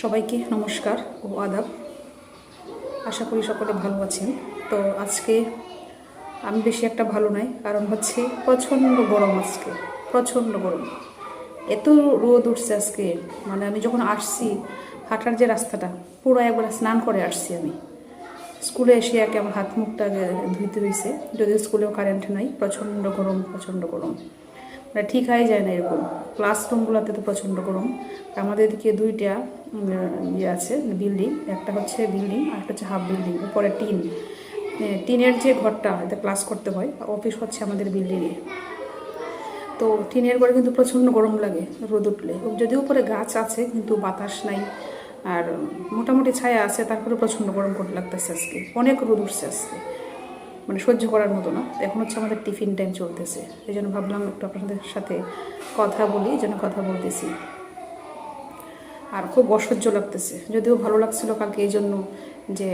সবাইকে নমস্কার ও আদাব। আশা করি সকলে ভালো আছেন। তো আজকে আমি বেশি একটা ভালো নাই, কারণ হচ্ছে প্রচণ্ড গরম। আজকে প্রচণ্ড গরম, এত রোদ উঠছে আজকে। মানে আমি যখন আসছি, হাঁটার যে রাস্তাটা পুরো একবার স্নান করে আসছি আমি। স্কুলে এসে একে আমার হাত মুখটা ধুইতে হয়েছে, যদিও স্কুলেও কারেন্ট নাই। প্রচণ্ড গরম, প্রচণ্ড গরম, মানে ঠিক হয়ে যায় না এরকম। ক্লাসরুমগুলোতে তো প্রচণ্ড গরম। আমাদের এদিকে দুইটা ইয়ে আছে বিল্ডিং, একটা হচ্ছে বিল্ডিং আর একটা হচ্ছে হাফ বিল্ডিং, উপরে টিনের যে ঘরটা, এতে ক্লাস করতে হয়। অফিস হচ্ছে আমাদের বিল্ডিংয়ে। তো টিনের ঘরে কিন্তু প্রচণ্ড গরম লাগে রোদ উঠলে। যদিও উপরে গাছ আছে কিন্তু বাতাস নাই, আর মোটামুটি ছায়া আছে, তারপরে প্রচণ্ড গরম করতে লাগতেছে আজকে। অনেক রোদ উঠছে আজকে, মানে সহ্য করার মতো না। এখন হচ্ছে আমাদের টিফিন টাইম চলতেছে, এই জন্য ভাবলাম একটু আপনাদের সাথে কথা বলি, এই জন্য কথা বলতেছি। আর খুব অসহ্য লাগতেছে, যদিও ভালো লাগছিল কালকে এই জন্য যে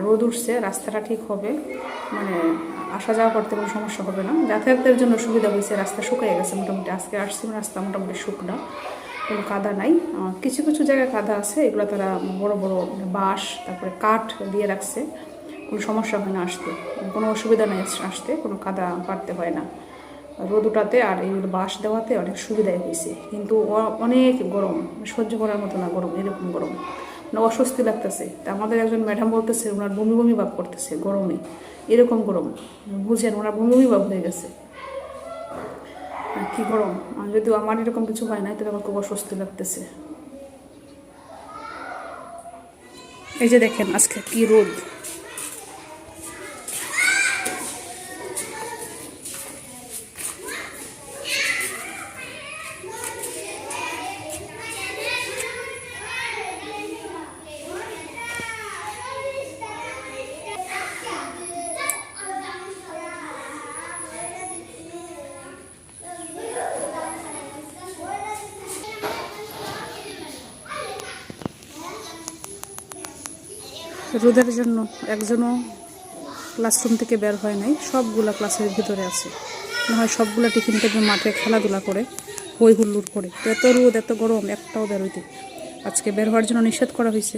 রোদ উঠছে, রাস্তাটা ঠিক হবে, মানে আসা যাওয়া করতে কোনো সমস্যা হবে না, যাতায়াতের জন্য সুবিধা হয়েছে। রাস্তা শুকিয়ে গেছে মোটামুটি, আজকে আসছি রাস্তা মোটামুটি শুকনা, কোনো কাদা নাই। কিছু কিছু জায়গায় কাদা আছে, এগুলো তারা বড় বড় বাঁশ তারপরে কাঠ দিয়ে রাখছে, কোনো সমস্যা হয় না আসতে, কোনো অসুবিধা নেই আসতে, কোনো কাদা পারতে হয় না রোদ উঠাতে। আর এইগুলো বাঁশ দেওয়াতে অনেক সুবিধাই হয়েছে, কিন্তু অনেক গরম, সহ্য করার মতো না গরম, এরকম গরম, মানে অস্বস্তি লাগতেছে। তা আমাদের একজন ম্যাডাম বলতেছে ওনার বমি বমি ভাব করতেছে গরমে, এরকম গরম বুঝেন, ওনার বমি বমি ভাব হয়ে গেছে। কি গরম! যদিও আমার এরকম কিছু হয় না, তবে আমার খুব অস্বস্তি লাগতেছে। এই যে দেখেন আজকে কি রোদ। রোদের জন্য একজনও ক্লাসরুম থেকে বের হয় নাই, সবগুলা ক্লাসের ভিতরে আছে। না হয় সবগুলা টিফিন টেবিল মাঠে খেলাধুলা করে, হই হুল্লোড় করে। তো এত রোদ, এত গরম, একটাও বের হইতে আজকে বের হওয়ার জন্য নিষেধ করা হয়েছে।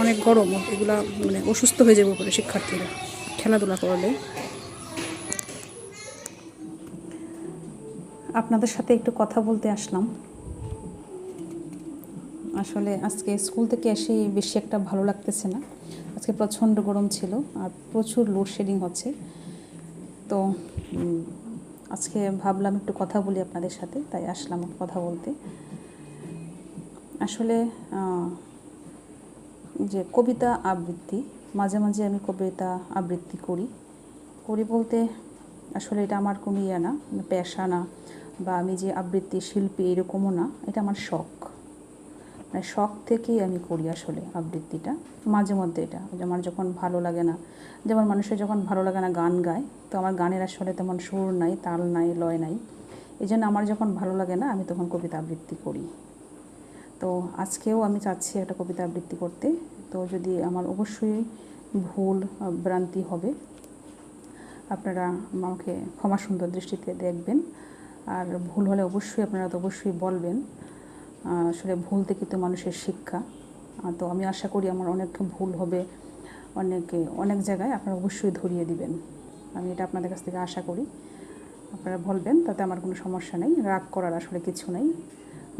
অনেক গরম, এগুলা মানে অসুস্থ হয়ে যাবে বলে শিক্ষার্থীরা খেলাধুলা করলে। আপনাদের সাথে একটু কথা বলতে আসলাম। আসলে আজকে স্কুল থেকে এসে বেশি একটা ভালো লাগতেছে না। আজকে প্রচণ্ড গরম ছিল আর প্রচুর লোডশেডিং হচ্ছে। তো আজকে ভাবলাম একটু কথা বলি আপনাদের সাথে, তাই আসলাম কথা বলতে। আসলে যে কবিতা আবৃত্তি, মাঝে মাঝে আমি কবিতা আবৃত্তি করি বলতে আসলে এটা আমার কোনো ইয়ে না, পেশা না, বা আমি যে আবৃত্তি শিল্পী এরকমও না, এটা আমার শখ। মানে শখ থেকেই আমি করি আসলে আবৃত্তিটা। মাঝে মধ্যে এটা আমার যখন ভালো লাগে না, যেমন মানুষের যখন ভালো লাগে না গান গায়, তো আমার গানের আসলে তেমন সুর নাই, তাল নাই, লয় নাই, এই জন্য আমার যখন ভালো লাগে না আমি তখন কবিতা আবৃত্তি করি। তো আজকেও আমি চাচ্ছি একটা কবিতা আবৃত্তি করতে। তো যদি আমার অবশ্যই ভুল ভ্রান্তি হবে, আপনারা আমাকে ক্ষমা সুন্দর দৃষ্টিতে দেখবেন। আর ভুল হলে অবশ্যই আপনারা তো অবশ্যই বলবেন। আসলে ভুল থেকে তো মানুষের শিক্ষা। তো আমি আশা করি আমার অনেক ভুল হবে, অনেক জায়গায় আপনারা অবশ্যই ধরিয়ে দিবেন, আমি এটা আপনাদের কাছ থেকে আশা করি। আপনারা বলবেন, তাতে আমার কোনো সমস্যা নেই, রাগ করার আসলে কিছু নেই।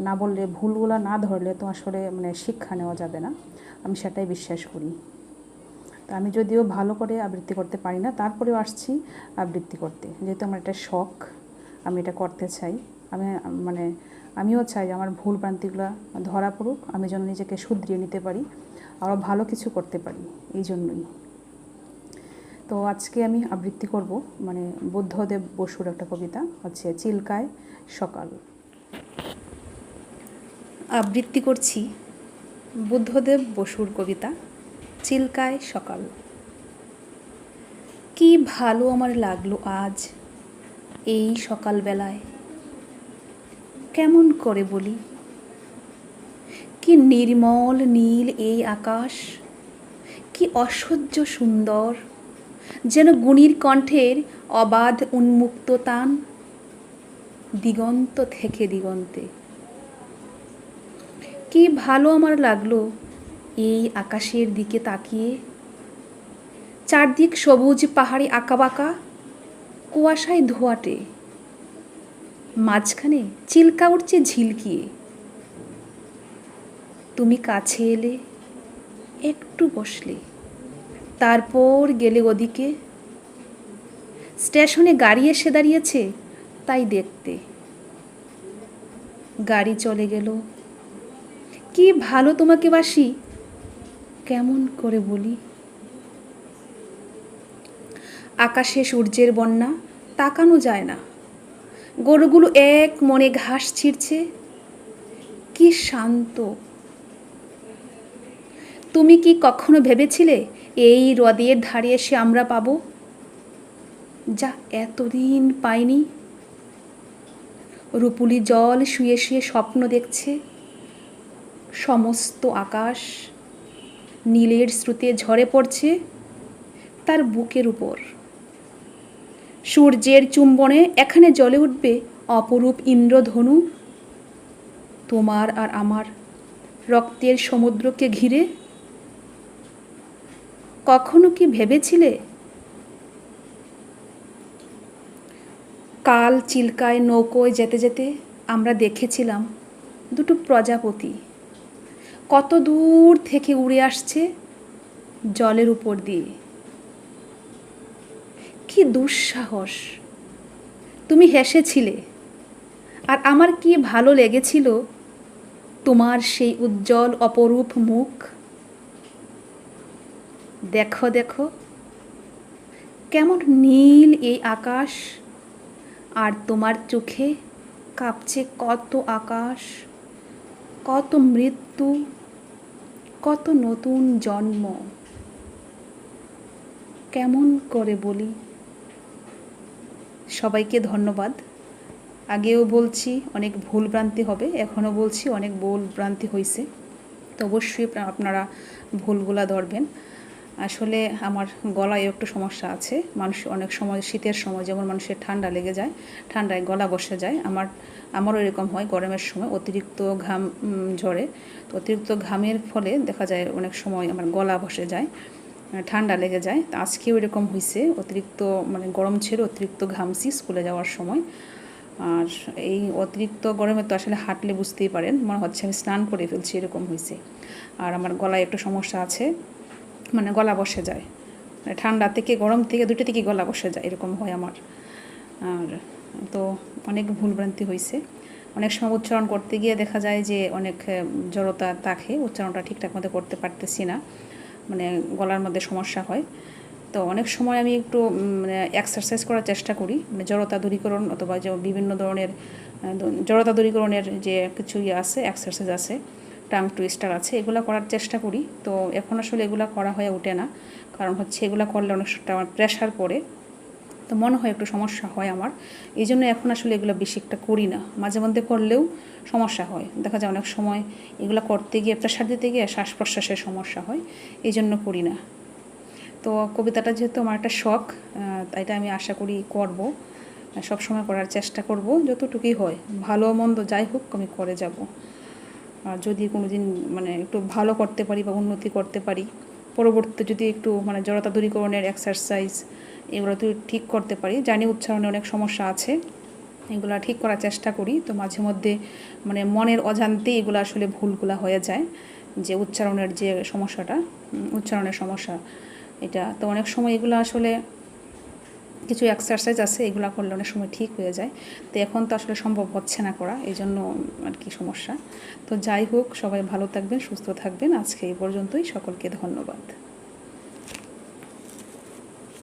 না বললে, ভুলগুলো না ধরলে তো আসলে মানে শিক্ষা নেওয়া যাবে না, আমি সেটাই বিশ্বাস করি। তা আমি যদিও ভালো করে আবৃত্তি করতে পারি না, তারপরেও আসছি আবৃত্তি করতে, যেহেতু আমার একটা শখ, আমি এটা করতে চাই। আমিও চাই আমার ভুল ভ্রান্তিগুলো ধরা পড়ুক, আমি যেন নিজেকে শুধরিয়ে নিতে পারি, আরও ভালো কিছু করতে পারি, এই জন্যই। তো আজকে আমি আবৃত্তি করব মানে বুদ্ধদেব বসুর একটা কবিতা, হচ্ছে চিল্কায় সকাল। আবৃত্তি করছি বুদ্ধদেব বসুর কবিতা চিল্কায় সকাল। কি ভালো আমার লাগলো আজ এই সকালবেলায়, কেমন করে বলি। কি নির্মল নীল এই আকাশ, কি অসহ্য সুন্দর, যেন গুণীর কণ্ঠের অবাধ উন্মুক্ত তান দিগন্ত থেকে দিগন্তে। কি ভালো আমার লাগলো এই আকাশের দিকে তাকিয়ে। চারদিক সবুজ পাহাড়ি আঁকাবাঁকা, কুয়াশায় ধোয়াটে, মাঝখানে চিল্কা উঠছে ঝিলকিয়ে। তুমি কাছে এলে, একটু বসলে, তারপর গেলে ওদিকে। স্টেশনে গাড়ি এসে দাঁড়িয়েছে তাই দেখতে। গাড়ি চলে গেল। কি ভালো তোমাকে বাসি, কেমন করে বলি। আকাশে সূর্যের বন্যা, তাকানো যায় না। গরুগুলো এক মনে ঘাস ছিঁড়ছে, কি শান্ত। তুমি কি কখনো ভেবেছিলে এই হ্রদের ধারে এসে আমরা পাবো যা এতদিন পাইনি? রূপুলি জল শুয়ে শুয়ে স্বপ্ন দেখছে, সমস্ত আকাশ নীলের স্রোতে ঝরে পড়ছে তার বুকের উপর। সূর্যের চুম্বনে এখানে জ্বলে উঠবে অপরূপ ইন্দ্রধনু, তোমার আর আমার রক্তের সমুদ্রকে ঘিরে। কখনো কি ভেবেছিলে কাল চিল্কায় নৌকোয় যেতে যেতে আমরা দেখেছিলাম দুটো প্রজাপতি কত দূর থেকে উড়ে আসছে জলের উপর দিয়ে। কি দুঃসাহস! তুমি হেসেছিলে, আর আমার কি ভালো লেগেছিল তোমার সেই উজ্জ্বল অপরূপ মুখ। দেখো দেখো কেমন নীল এই আকাশ, আর তোমার চোখে কাঁপছে কত আকাশ, কত মৃত্যু, কত নতুন জন্ম। কেমন করে বলি। সবাইকে ধন্যবাদ। আগেও বলছি অনেক ভুলভ্রান্তি হবে, এখনও বলছি অনেক ভুলভ্রান্তি হয়েছে, তো অবশ্যই আপনারা ভুলগুলা ধরবেন। আসলে আমার গলায় একটু সমস্যা আছে। মানুষ অনেক সময় শীতের সময় যেমন মানুষের ঠান্ডা লেগে যায়, ঠান্ডায় গলা বসে যায়, আমারও এরকম হয়। গরমের সময় অতিরিক্ত ঘাম ঝরে, তো অতিরিক্ত ঘামের ফলে দেখা যায় অনেক সময় আমার গলা বসে যায়, ঠান্ডা লেগে যায়। তো আজকেও এরকম হয়েছে, অতিরিক্ত গরম ছিল, অতিরিক্ত ঘামছি স্কুলে যাওয়ার সময়। আর এই অতিরিক্ত গরমে তো আসলে হাঁটলে বুঝতেই পারেন, মনে হচ্ছে আমি স্নান করে ফেলছি, এরকম হয়েছে। আর আমার গলায় একটু সমস্যা আছে, গলা বসে যায়, ঠান্ডা থেকে গরম থেকে দুটো থেকে গলা বসে যায়, এরকম হয় আমার। আর তো অনেক ভুলভ্রান্তি হয়েছে। অনেক সময় উচ্চারণ করতে গিয়ে দেখা যায় যে অনেক জড়তা থাকে, উচ্চারণটা ঠিকঠাক মতো করতে পারতেছি না, গলার মধ্যে সমস্যা হয়। তো অনেক সময় আমি একটু এক্সারসাইজ করার চেষ্টা করি, জড়তা দূরীকরণ অথবা যে বিভিন্ন ধরনের জড়তা দূরীকরণের যে কিছু আছে, এক্সারসাইজ আছে, টাং টুইস্টার আছে, এগুলো করার চেষ্টা করি। তো এখন আসলে এগুলো করা হয়ে ওঠে না, কারণ হচ্ছে এগুলো করলে অনেক সময় আমার প্রেশার পড়ে, তো মনে হয় একটু সমস্যা হয় আমার। এই জন্য এখন আসলে এগুলো বেশি একটা করি না, মাঝে মধ্যে করলেও সমস্যা হয়। দেখা যায় অনেক সময় এগুলো করতে গিয়ে প্রেশার দিতে গিয়ে শ্বাস প্রশ্বাসের সমস্যা হয়, এই জন্য করি না। তো কবিতাটা যেহেতু আমার একটা শখ, এটা আমি আশা করি করব, সবসময় করার চেষ্টা করব, যতটুকুই হয়, ভালো মন্দ যাই হোক আমি করে যাব। আর যদি কোনো দিন একটু ভালো করতে পারি বা উন্নতি করতে পারি, পরবর্তীতে যদি একটু জড়তা দূরীকরণের এক্সারসাইজ এগুলো তো ঠিক করতে পারি। জানি উচ্চারণে অনেক সমস্যা আছে, এগুলো ঠিক করার চেষ্টা করি। তো মাঝে মধ্যে মনের অজান্তেই এগুলো আসলে ভুলগুলো হয়ে যায়, যে উচ্চারণের যে সমস্যাটা, উচ্চারণের সমস্যা এটা। তো অনেক সময় এগুলো আসলে কিছু এক্সারসাইজ আছে, এগুলো করলে অনেক সময় ঠিক হয়ে যায়। তো এখন তো আসলে সম্ভব হচ্ছে না করা, এই জন্য আর কি সমস্যা। তো যাই হোক, সবাই ভালো থাকবেন, সুস্থ থাকবেন। আজকে এই পর্যন্তই, সকলকে ধন্যবাদ।